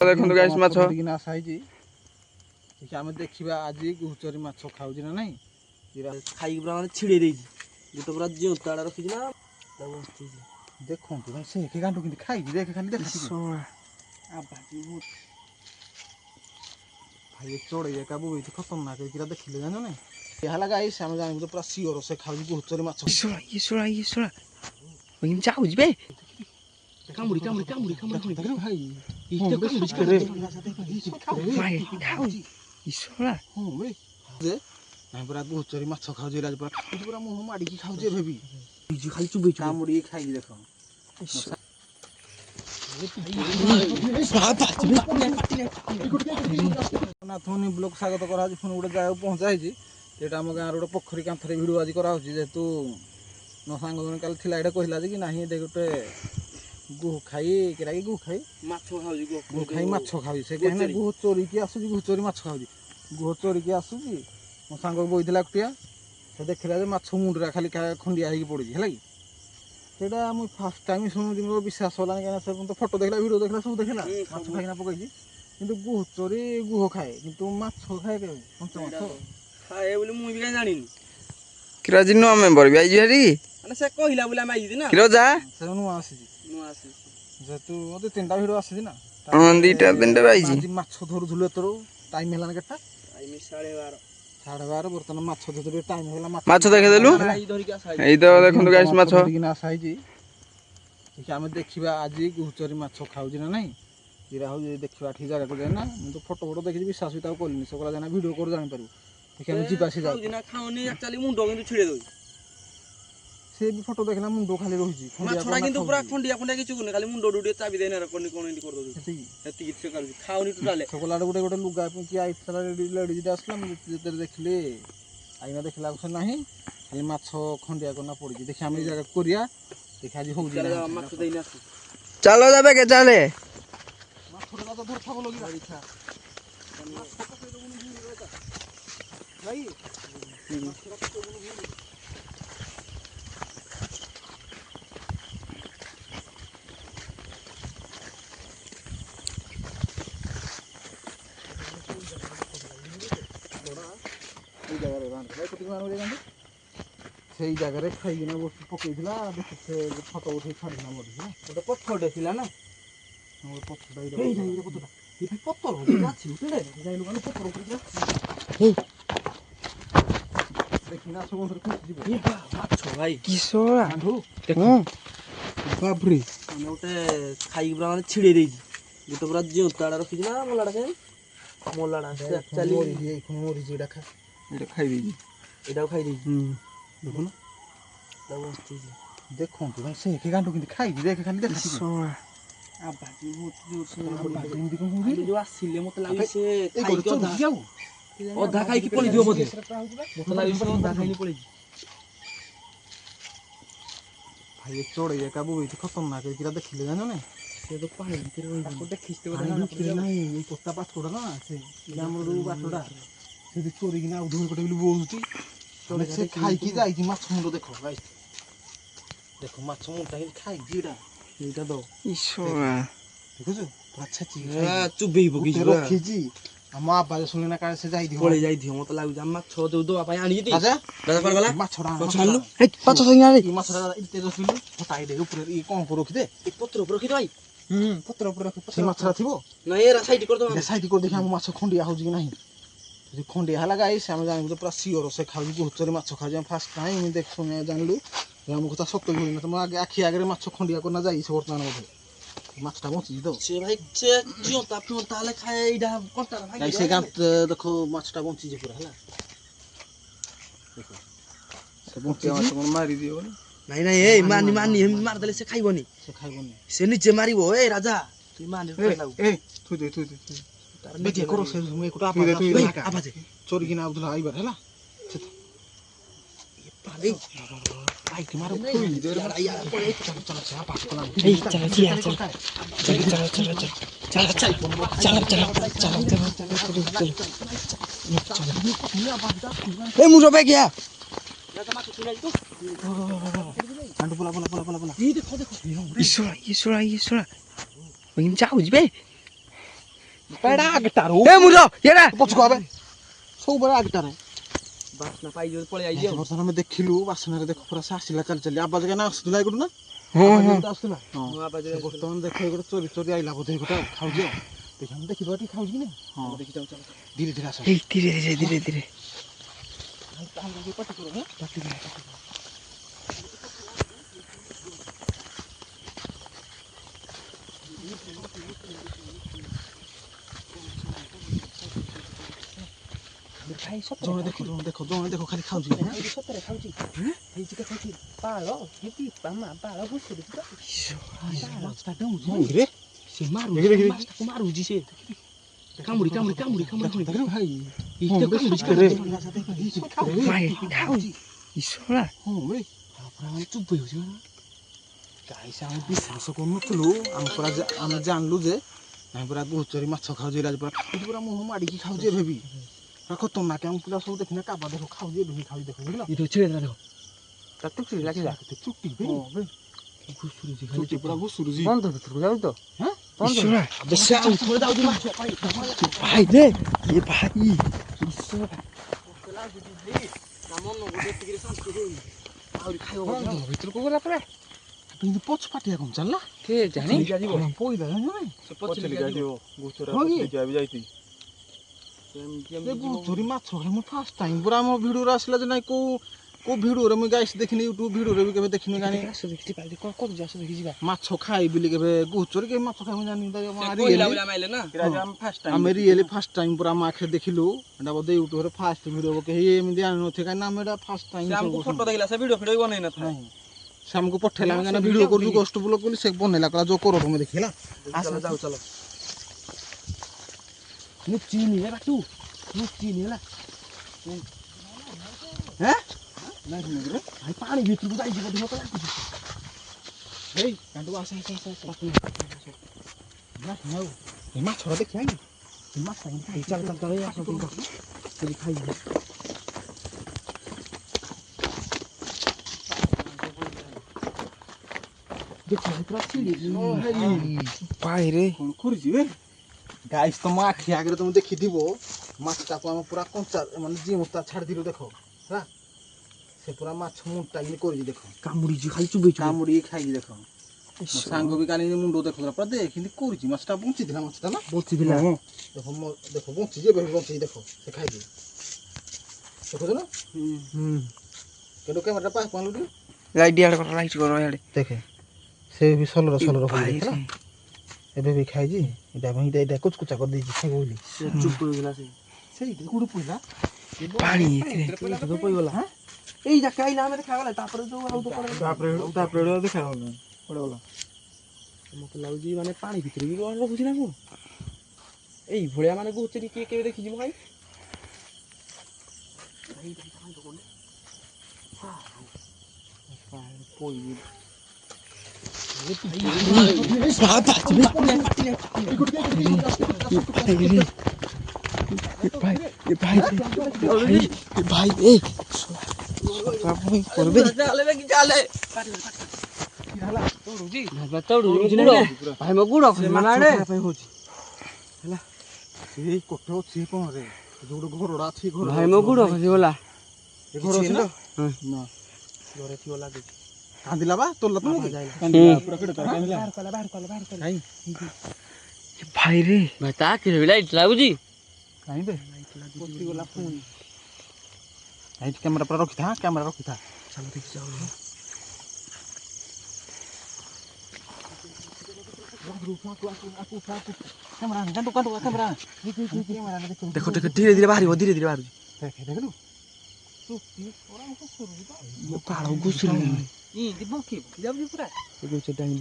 ଦେଖନ୍ତୁ ଗାଇସ୍ ମାଛ ଧରିକିନା ଆଶା ହେଇଛି ଟିକେ ଆମେ ଦେଖିବା ଆଜି ଗୁହଚରି ମାଛ ଖାଉଛି ନା ନାଇଁ ଖାଇକି ପୁରା ମାନେ ଛିଡେଇ ଦେଇଛି ଗୋଟେ ପୁରା ଜିଅନ୍ତାଟା ରଖିଛି ନା ଦେଖନ୍ତୁ ଭାଇ ସେ ଗାଣ୍ଡୁ କେମିତି ଖାଇଛି ଦେଖେ ଖାଲି ଦେଖ ଭାଇ ଚଢ଼େଇ ଏକା ବହୁତ ଖତରନାକ ହେଇକିରା ଦେଖିଲେ ଜାଣିଛ ନାଇଁ ହେଲା ଗାଇସ୍ ଆମେ ଜାଣିବୁ ପୁରା ସିଓର ସେ ଖାଉଛି ଗୁହଚରି ମାଛ ଯାଉଛି ବେ କାମୁଡି କାମୁଡି କାମୁଡି କାମୁଡି ଭାଇ ପୁରା ଗୁହଚରି ମାଛ ଖାଉଛି ପୁରା ମୁହଁ ମାଡ଼ିକି ଖାଉଛି ଏବେ ବି ଖାଲି ଚୁବେଇ କାମୁଡ଼ିକି ଖାଇକି ଦେଖ ନାଥମଣି ବ୍ଲକ୍ ସ୍ୱାଗତ କରାହେଉଛି ପୁଣି ଗୋଟେ ଜାଗାକୁ ପହଞ୍ଚା ହେଇଛି ଏଇଟା ଆମ ଗାଁର ଗୋଟେ ପୋଖରୀ କାନ୍ଥରେ ଭିଡ଼ିଓ ଆଜି କରାହେଉଛି ଯେହେତୁ ମୋ ସାଙ୍ଗ ଜଣେ କାଲି ଥିଲା ଏଇଟା କହିଲା ଯେ କି ନାହିଁ ଏଇଟା ଗୋଟେ ଗୁହ ଖାଇ ମାଛ ଖାଉଛି ଗୁହ ଖାଇ ମାଛ ଖାଉଛି ସେ କାହିଁକି ଗୁହ ଚୋରିକି ଆସୁଛି ଗୁହ ଚୋରି ମାଛ ଖାଉଛି ଗୁହ ଚୋରିକି ଆସୁଛି ମୋ ସାଙ୍ଗକୁ ବଇଥିଲା ଏକୁଟିଆ ସେ ଦେଖିଲା ଯେ ମାଛ ମୁଣ୍ଡରେ ଖାଲି ଖଣ୍ଡିଆ ହେଇକି ପଡ଼ିଛି ହେଲା କି ସେଇଟା ମୁଁ ଫାର୍ଷ୍ଟ ଟାଇମ୍ ଶୁଣୁଛି ମୋର ବିଶ୍ୱାସ ହେଲାନି କାହିଁକିନା ସେ ତ ଫଟୋ ଦେଖିଲା ଭିଡ଼ିଓ ଦେଖିଲା ସବୁ ଦେଖିଲା ମାଛ ଖାଇକିନା ପକେଇଛି କିନ୍ତୁ ଗୁହ ଚୋରି ଗୁହ ଖାଏ କିନ୍ତୁ ମାଛ ଖାଏ କେବେ କଞ୍ଚା ମାଛ ଖାଏ ବୋଲି ମୁଁ ବି କାହିଁ ଜାଣିନି କିରାଜି ନୂଆ ମେମ୍ବର ବି ଆଇଛି ହେରି ମାନେ ସେ କହିଲା ବୋଲି ଆମେ ଆଇଛି ନା କିର ଯା ସେ ନୂଆ ଆସିଛି ଯେହେତୁ ମୋତେ 3ଟା ଭିଡ଼ିଓ ଆସିଛି ନା ଦିଟା ତିନିଟା ଆଇଛି ଆଜି ମାଛ ଧରୁଥିଲୁ ଏଥର ଟାଇମ୍ ହେଲାନି କେତେଟା 12:30 12:30 ବର୍ତ୍ତମାନ ମାଛ ଧରୁଥିଲୁ ଟାଇମ୍ ହେଇଗଲା ମାଛ ଦେଖେଇଦେଲୁ ଏଇ ତ ଦେଖନ୍ତୁ ଗାଇସ୍ ମାଛ ଧରିକିନା ଆଶା ହେଇଛି ଟିକେ ଆମେ ଦେଖିବା ଆଜି ଗୁହଚରି ମାଛ ଖାଉଛି ନା ନାଇଁ ଏଇଟା ହେଉଛି ଦେଖିବା ଠିକ୍ ଜାଗାକୁ ଯାଏ ନା ମୁଁ ତ ଫଟୋ ଦେଖିଛି ବିଶ୍ୱାସ ବି ତାକୁ କଲିନି ସେ କହିଲା ଜାଣା ଭିଡ଼ିଓ କରି ଜାଣିପାରିବୁ ଟିକେ ଆମେ ଯିବା ସେ ଯାଉଛି ଖାଉନି ଆକ୍ଚୁଆଲି ମୁଣ୍ଡ କିନ୍ତୁ ଛିଡେଇ ଦଉଛି ସେ ବି ଫଟୋ ଦେଖିଲା ମୁଣ୍ଡ ଖାଲି ରହିଛି ମାଛଟା କିନ୍ତୁ ପୁରା ଖଣ୍ଡିଆ ଖଣ୍ଡିଆ କିଛି କରୁନି ଖାଲି ମୁଣ୍ଡ ଟିକେ ଚାବି ଦେଇନା କଣ ଏମିତି କରିଦଉଛି ସେତିକି ସେ ଖାଉଛି ଖାଉନି ଟୋଟାଲି ସକାଳେ ଗୋଟେ ଲୁଗା କିଏ ଆଇଥିଲା ଲେଡ଼ିଜ୍ଟା ଆସିଲା ମୁଁ ଯେତେବେଳେ ଦେଖିଲି ଆଇନା ଦେଖିଲା ସେ ନାହିଁ ଖାଲି ମାଛ ଖଣ୍ଡିଆ କରିନା ପଡ଼ିଛି ଦେଖି ଆମେ ଜାଗା କରିବା ଦେଖି ଆଜି ହଉଛି ମାଛ ଦେଇନି ଆସ ଚାଲ ଯାବେ କେ ଚାଲେ ସେଇ ଜାଗାରେ ଖାଇକିନା ପକେଇଥିଲା ସେ ଫଟୋ ଉଠେଇ ଛାଡ଼ିଥିଲା ମୋର ଗୋଟେ ପଥରଟେ ଥିଲା ନା ବାପରେ ଆମେ ଗୋଟେ ଖାଇକି ପୁରା ମାନେ ଛିଡେଇ ଦେଇଛି ଗୋଟେ ପୁରା ଜିଅନ୍ତାଟା ରଖିଛି ନା ମଲାଟା ମରିଛି ଏଇଟା ଖାଇଦେଇଛି ଏଇଟାକୁ ଖାଇ ଦେଇଛି ଦେଖୁନ ଦେଖନ୍ତୁ ଭାଇ ସେ ଗାଣ୍ଡୁ କେମିତି ଖାଇଛି ଦେଖେ ଖାଲି ଦେଖ ଯୋଉ ଆସିଲେ ମତେ ଲାଗୁଛି ସେ ଅଧା ଖାଇକି ପଳେଇଯିବ ବୋଧେ ମତେ ଲାଗୁଛି ଅଧା ଖାଇକି ପଳେଇଛି ଭାଇ ଚଢ଼େଇ ଏକା ବହୁତ ଖତରନାକ ହେଇକିରା ଦେଖିଲେ ଜାଣିଛ ନାଇଁ ସେ ତ ପାଣି ଭିତରେ ନାହିଁ ଏଇ ପୋତା ପାଛଟା ନା ସେ ଆମର ଯୋଉ ବାଟଟା ସେଠି ଚୋରିକିନା ଆଉ ଧୋଇ ପଟେ ବୋଲି ବହୁଛି ସେ ଖାଇକି ଯାଇଛି ମାଛ ମୁଣ୍ଡ ଦେଖ ଭାଇ ଦେଖ ମାଛ ମୁଣ୍ଡଟା ଖାଇଛି ଏଇଟା ଦ ଦେଖୁଛୁ ଚୁବେଇ ପକେଇଛି ରଖିଛି ଆମ ଆବାଜ ଶୁଣିନା କାଳେ ସେ ଯାଇଥିବ ପଳେଇ ଯାଇଥିବ ମତେ ଲାଗୁଛି ମାଛ ଯୋଉ ଦବା ପାଇଁ ଆଣିଛି ମାଛଟା କଣ ରଖିଦେ ପତ୍ର ଉପରେ ରଖିଦେ ଭାଇ ପତ୍ର ଉପରେ ସେ ମାଛଟା ଥିବ ନାଇଁ ଏରା ସାଇଡ କରିଦବା ସାଇଡ କରିଦେଖି ଆମ ମାଛ ଖଣ୍ଡିଆ ହଉଛି କି ନାହିଁ ଯଦି ଖଣ୍ଡିଆ ହେଲା ଗାଇସ୍ ଆମେ ଜାଣିବୁ ପୁରା ସିଓର ସେ ଖାଉଛି ଗୁହଚରି ମାଛ ଖାଉଛି ଆମେ ଫାର୍ଷ୍ଟ ଟାଇମ୍ ଶୁଣି ଜାଣିଲୁ ଆମ କଥା ସତ ବି ତମ ଆଖି ଆଗରେ ମାଛ ଖଣ୍ଡିଆ କରିନା ଯାଇଛି ବର୍ତ୍ତମାନ ବୋଧେ ମାଛଟା ବଞ୍ଚିଛି ତ ସେ ଭାଇ ସେ ଜିଅନ୍ତା ଫିଅନ୍ତା ହେଲେ ଖାଏ ଏଇଟା କଣ୍ଟା ସେ ଗାଁ ଦେଖ ମାଛଟା ବଞ୍ଚିଛି ପୁରା ହେଲା ଦେଖ ସେ ବଞ୍ଚିବା ମାଛ କଣ ମାରିଦିଅ ନାଇଁ ନାଇଁ ଏଇ ମାନି ଏମିତି ମାରିଦେଲେ ସେ ଖାଇବନି ସେ ନିଜେ ମାରିବ ଏ ରାଜା ତୁଇ ମାନି ଚୋରିକିନା ଆଉଥିଲା ଆଇବାର ହେଲା मुझे पे क्या जाऊँ बे পেড়া গটারো এ মুজ এরা ପଛକୁ ଆବେ ସବୁବେଳେ ଆଗଟାରେ ବାସ୍ନା ପାଇ ଯୋଉ ପଳେଇ ଆଇଲି ଆଉ ବର୍ତ୍ତମାନ ଆମେ ଦେଖିଲୁ ବାସନାରେ ଦେଖ ପୁରା ସେ ଆସିଲା ଚାଲି ଚାଲି ଆବାଜ କାହିଁକି ଆସୁଥିଲା ଏଇଠୁ ନା ହଁ ହଁ ଆସୁଥିଲା ମୁଁ ଆବାଜ ବର୍ତ୍ତମାନ ଦେଖ ଗୋଟେ ଚୋରି ଚୋରି ଆଇଲା ବୋଧେ ଗୋଟେ ଖାଉଛି ଆଉ ଦେଖ ଆମେ ଦେଖିବା ଟିକେ ଖାଉଛି କି ନା ହଁ ଦେଖି ଯାଉ ଚାଲ ଧୀରେ ଧୀରେ ଆସ এই ধীরে ধীরে ଧীরে ଧীরে ଭାଇ ଜଣେ ଦେଖ ଖାଲି ଖାଉଛି ସତରେ ଖାଉଛି ହେଇଛି କେ ଖାଉଛି ପାଳ କି ପାମା ପାଳ ବୁସୁରି ତ ମାଛଟା ଡେଉଁଛି ରେ ସେ ମାରୁ ଦେଖି ମାଛଟାକୁ ମାରୁଛି ସେ କାମୁଡ଼ି କାମୁଡ଼ି କାମୁଡ଼ି କାମୁଡ଼ି ଭାଇ ଇତେ କାମୁଡ଼ି ରେ ভাই খাওজি ইসরা ହଁ ରେ ପୁରା ଚୁପ ହେଉଛି ଗାଈ ସେ ଆମେ ବିଶ୍ୱାସ କରୁନଥିଲୁ ଆମେ ଜାଣିଲୁ ଯେ ନାଇଁ ପୁରା ଗୋଚରୀ ମାଛ ଖାଉଛି ଏଇଟା ପୁରା ଖାଉଛି ପୁରା ମୁହଁ ମାଡ଼ିକି ଖାଉଛି ଏବେ ବି ପୁରା ଖତରନାକ ଆମ ପିଲା ସବୁ ଦେଖିନା କାବା ଦେଖ ଖାଉଛି ଏବେ ବି ଖାଉଛି ଦେଖ ବୁଝିଲ ଏଇଟା ଛିଡ଼େ ଦେଖ ତା ଟୁକଟୁକି ଲାଗିଲା କେତେ ଚୁଟି ବେ ଘୁଷୁରୁଛି ଚୁଟି ପୁରା ଘୁଷୁରୁଛି ବନ୍ଧ ଭିତରକୁ ଯାଉଛି ତ ইসরা ବେଶୀ ଆଉ ଥରେ ଯାଉଛି ମାଛ ভাই রে এ ভাই ଭିତରକୁ ଗଲା ପରେ କିନ୍ତୁ ପଛ ପାଟିଆ କଣ ଚାଲିଲା କେ ଜାଣି ପଇଲା ଜାଣିଛୁ ଗୋଚରୀ ମାଛ ଖାଇ ମୁଁ ଫାର୍ଷ୍ଟ ଟାଇମ୍ ପୁରା ଆମ ଭିଡ଼ିଓରେ ଆସିଲା ଯେ ନାଇଁ କୋଉ ଭିଡ଼ିଓରେ ମୁଁ ଗାଇସ୍ ଦେଖିନି ୟୁଟ୍ୟୁବ ଭିଡ଼ିଓରେ ବି କେବେ ଦେଖିନି ଜାଣି ଆସ ଦେଖିଛି ପାଇଲି କ'ଣ କରୁଛି ଆସ ଦେଖି ଯିବା ମାଛ ଖାଇ ବୋଲି କେବେ ଗୋଚରୀ କେବେ ମାଛ ଖାଇ ମୁଁ ଜାଣିନି ଫାଷ୍ଟ ଆମେ ରିଏଲି ଫାର୍ଷ୍ଟ ଟାଇମ୍ ପୁରା ଆମ ଆଖିରେ ଦେଖିଲୁ ଏଇଟା ବୋଧେ ୟୁଟ୍ୟୁବରେ ଫାର୍ଷ୍ଟ ଭିଡ଼ିଓ କେହି ଏମିତି ଆଣିନଥିବେ କାହିଁକି ନା ଆମେ ଏଇଟା ଫାର୍ଷ୍ଟ ଟାଇମ୍ ଫଟୋ ଦେଖିଲା ସେ ଭିଡ଼ିଓ ଫିଡ଼ିଓ ବନେଇ ନଥାଏ ସେ ଆମକୁ ପଠେଇଲା ଆମେ କାହିଁକିନା ଭିଡ଼ିଓ କରୁଛୁ ଗୋଷ୍ଟ ବ୍ଲଗ୍ ବୋଲି ସେ ବନେଇଲା କହିଲା ଯୋଉ କର ତମେ ଦେଖିଲା ଯାଉ ଚାଲ ମୁଁ ଚିନି ହେଲା ତୁ ମୁଁ ଚିନି ହେଲା ଭାଇ ପାଣି ଭିତରକୁ ଯାଇଛି ବୋଧେ ମତେ ଲାଗୁଛି ହେଇ କାଣ୍ଡୁ ଆସ ଏ ମାଛଟା ଦେଖିବା କି ଏ ମାଛ ଚାଲ ଚାଲ ଚାଲ ଆସ ଖାଇଯିବା ভাই রে କଣ କରୁଛି ବେ ଗାଇସ୍ ତମ ଆଖି ଆଗରେ ତମେ ଦେଖିଥିବ ମାଛଟାକୁ ଆମେ ପୁରା କଞ୍ଚା ମାନେ ଜିମୁଟା ଛାଡ଼ିଥିଲୁ ଦେଖ ହେଲା ସେ ପୁରା ମାଛ ମୁଣ୍ଡଟା କିନି କରିଛି ଦେଖ କାମୁଡ଼ିଛି ଖାଲି ଚୁବେଇ କାମୁଡ଼ିକି ଖାଇକି ଦେଖ ମୋ ସାଙ୍ଗ ବି କାଲି ମୁଣ୍ଡ ଦେଖୁଥିଲା ପୁରା ଦେଖ କିନ୍ତୁ କରିଛି ମାଛଟା ବଞ୍ଚିଥିଲା ମାଛଟା ନା ବଞ୍ଚିଥିଲା ଦେଖ ବଞ୍ଚିଛି ଏବେ ବି ବଞ୍ଚିଛି ଦେଖ ସେ ଖାଇକି ଦେଖୁଛୁ ନା କିନ୍ତୁ କ୍ୟାମେରାଟା ପାଖକୁ ଆଣିଲୁ ଟିକେ লাইট ইয়াড় কর লাইট কর ইয়াড়ে ଦେଖେ ସେ ବି ସଲର ভাই ହେଲା রে ଏବେ ବି ଖାଇଛି ଏଇଟା କୁଚକୁଚା କରିଦେଇଛି ଖାଇବ ବୋଲି ଚୁପ ହେଇଗଲା ସେ ସେଇଠି କୋଉଠି ପଇଲା পানি এতে ପଇଗଲା ଏଇ ଯାକେ ଆଇଲା ଆମେ ଦେଖାଗଲା ତାପରେ ଯୋଉ ଆଉ ତ ତାପରେ ଦେଖା ଗଲା ମତେ ଲାଗୁଛି ମାନେ ପାଣି ଭିତରେ ବି କ'ଣ ରଖୁଛି ନା କ'ଣ ଏଇ ଭଳିଆ ମାନେ ଗୋଚରୀ କିଏ କେବେ ଦେଖିଛି ଭାଇ ভাই এ ভাই করবে ଭାଇ ମୋ ଗୁଡ଼ ଏଇ କୋଠେ ଅଛି କ'ଣ ରେ ଯୋଉ ଗୋଟେ ଘରଟା ଅଛି ଘର ଭାଇ ମୋ ଗୁଡ଼ ଖସିଗଲା ଏ ଘର ଅଛି ନା ନା ଘରେ ଥିବ ଲାଗୁଛି କାନ୍ଦିଲା ବା ତୋଲା ତ ভাই রে ଭାଇ ତା ଆଖିରେ ବି ଲାଇଟ୍ ଲାଗୁଛି କାହିଁ ବେ ପଚିଗଲା ପୁଣି ଏଇଠି କ୍ୟାମେରା ପୁରା ରଖିଥା କ୍ୟାମେରା ରଖିଥା ଚାଲ ଦେଖି ଯାଉ ଦେଖ ଦେଖ ଧୀରେ ଧୀରେ ବାହାରିବ ଧୀରେ ଧୀରେ ବାହାରୁଛି ଦେଖିଲୁ ପାଳ ଘୁଷୁରି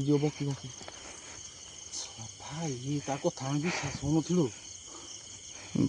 ଯିବ ବଙ୍କି ବଙ୍କି ଭାଇ ତା କଥା ଆମେ ବିଶ୍ୱାସ ହଉନଥିଲୁ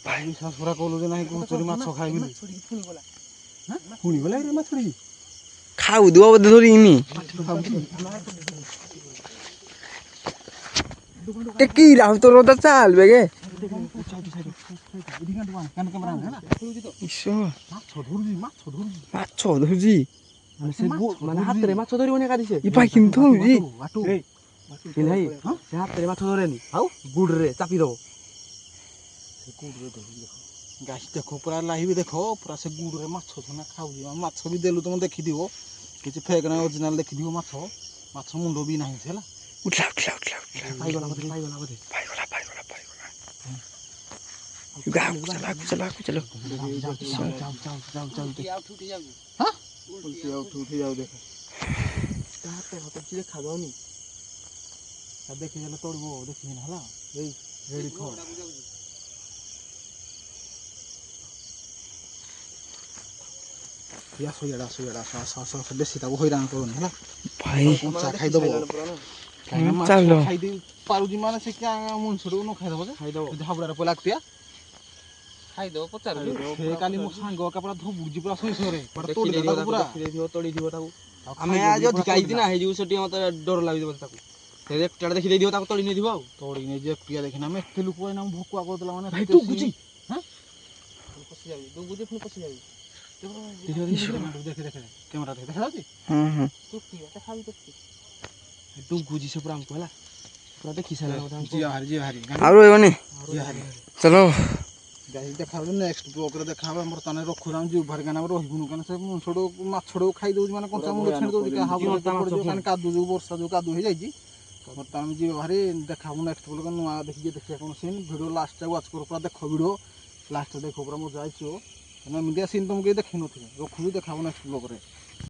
ଭାଇ ବିଶ୍ୱାସ ପୁରା କଲୁ ଯେ ନାଇଁ ଗୋଚରୀ ମାଛ ଖାଇବି ପୁଣି ଗଲା ରେ ମାଛ খাও দেবো বোধ ধরি ইমি কি রাম তোর ওটা চাল বেগে মাছ ধরছি ମାନେ ହାତରେ ମାଛ ଧରିବନି ଏକା ଦିଶେ ଇ ପାଇ କିନ୍ତୁ ଧରୁଛି ଭାଇ ସେ ହାତରେ ମାଛ ଧରେନି ଆଉ ଗୁଡରେ ଚାପି ଦବ ସେ ଗୁଡ଼ରେ ଧରୁଛି ଦେଖ ଗାଈ ଦେଖ ପୁରା ଲାଇଭ୍ ଦେଖ ପୁରା ସେ ଗୁଡ଼ରେ ମାଛ ଛନା ଖାଉଛି ମାଛ ବି ଦେଲୁ ତମେ ଦେଖିଥିବ କିଛି ଫେକ୍ ନାହିଁ ଅରିଜିନାଲ ଦେଖିଥିବ ମାଛ ମାଛ ମୁଣ୍ଡ ବି ନାହିଁ ସେ ହେଲା ଉଠିଲା ଉଠିଲା ଉଠିଲା ଉଠିଲା ପାଇଗଲା ବୋଧେ ପାଇଗଲା ବୋଧେ ପାଇଗଲା ପାଇଗଲା ପାଇଗଲା ଗାକୁ ଚଲା ଗାକୁ ଚଲା ଗାକୁ ଚଲା ଉଠି ଯାଉ ଦେଖ ଦେଖା ଯାଉନି ଦେଖିଦେଲେ ତଳିବ ଦେଖିବି ନା ହେଲା ଏଇ ରେଡ଼ି ଥ ଆସ ଇଆଡ଼େ ଆସ ଇଆଡ଼େ ଆସ ଆସ ଆସ ଆସ ବେଶୀ ତାକୁ ହଇରାଣ କରୁନି ହେଲା ଭାଇ କଞ୍ଚା ଖାଇଦେବ କାହିଁକିନା ମାଛ ଚାଲ ଖାଇଦେଇ ପାରୁଛି ମାନେ ସେ ମଣିଷଟାକୁ ନ ଖାଇଦେବ ଯେ ଖାଇଦବ ଯଦି ହାବୁଡ଼ାରେ ପଇଲା କୁଟିଆ ଖାଇଦବ ପଚାରୁଛୁ ସେ କାଲି ମୋ ସାଙ୍ଗ ଏକା ପୁରା ଧବୁଡିଛି ପୁରା ଶୋଇଶରେ ତଳିଯିବ ତାକୁ ଆମେ ଆଜି ଅଧିକା ହେଇଛି ନା ହେଇଯିବୁ ସେଠି ମତେ ଡର ଲାଗୁଛି ବୋଧେ ତାକୁ ସେ ଏକଟା ଦେଖି ଦେଇଥିବ ତାକୁ ତଳି ନେଇଥିବ ଆଉ ତଳି ନେଇଛି ଏକୁଟିଆ ଦେଖିନା ଆମେ ଏତେ ଲୋକ ଏଇନା ଭକୁଆ କରୁଥିଲା ମାନେ ଭାଇ ତୁ ଗୁଛି ପଶି ଯାଉଛି ତୁ ଗୁଛି ପୁଣି ପଶି ଯାଉଛି ଦେଖେ ଦେଖେ କ୍ୟାମେରା ଦେଖେ ଦେଖା ଯାଉଛି ତୁ ଗୁଛି ସେ ପୁରା ଆମକୁ ହେଲା ପୁରା ଦେଖି ସାରିଲା ଯିବା ଭାରି ଆଉ ରହିବନି ଚलो ଗାଈ ଦେଖା ହବ ନେକ୍ସଟ ବ୍ଲକରେ ଦେଖା ହବ ବର୍ତ୍ତମାନ ରଖୁଛୁ ଆମେ ଯିବୁ ଭାରି କାରଣ ଆମେ ରହିବୁନୁ କାରଣ ସେ ମୁଣ୍ଡ ମାଛଟାକୁ ଖାଇ ଦେଉଛି ମାନେ କଞ୍ଚା ମୁଣ୍ଡ ଛାଣି ଦେଉଛି କାରଣ କାଦୁ ଯୋଉ ବର୍ଷା ଯୋଉ କାଦୁ ହେଇଯାଇଛି ବର୍ତ୍ତମାନ ଆମେ ଯିବା ଭାରି ଦେଖା ହବ ନେକ୍ସଟ ବ୍ଲକ ନୂଆ ଦେଖିକି ଦେଖିବା କ'ଣ ସିନ୍ ଭିଡ଼ିଓ ଲାଷ୍ଟଟା ୱାଚ୍ କର ପୁରା ଦେଖ ଭିଡ଼ିଓ ଲାଷ୍ଟରେ ଦେଖ ପୁରା ମଜା ଆସିବ ଏମିତିଆ ସିନ୍ ତମକୁ କେହି ଦେଖିନଥିବେ ରଖୁଛୁ ଦେଖା ହବ ନେକ୍ସଟ ବ୍ଲକରେ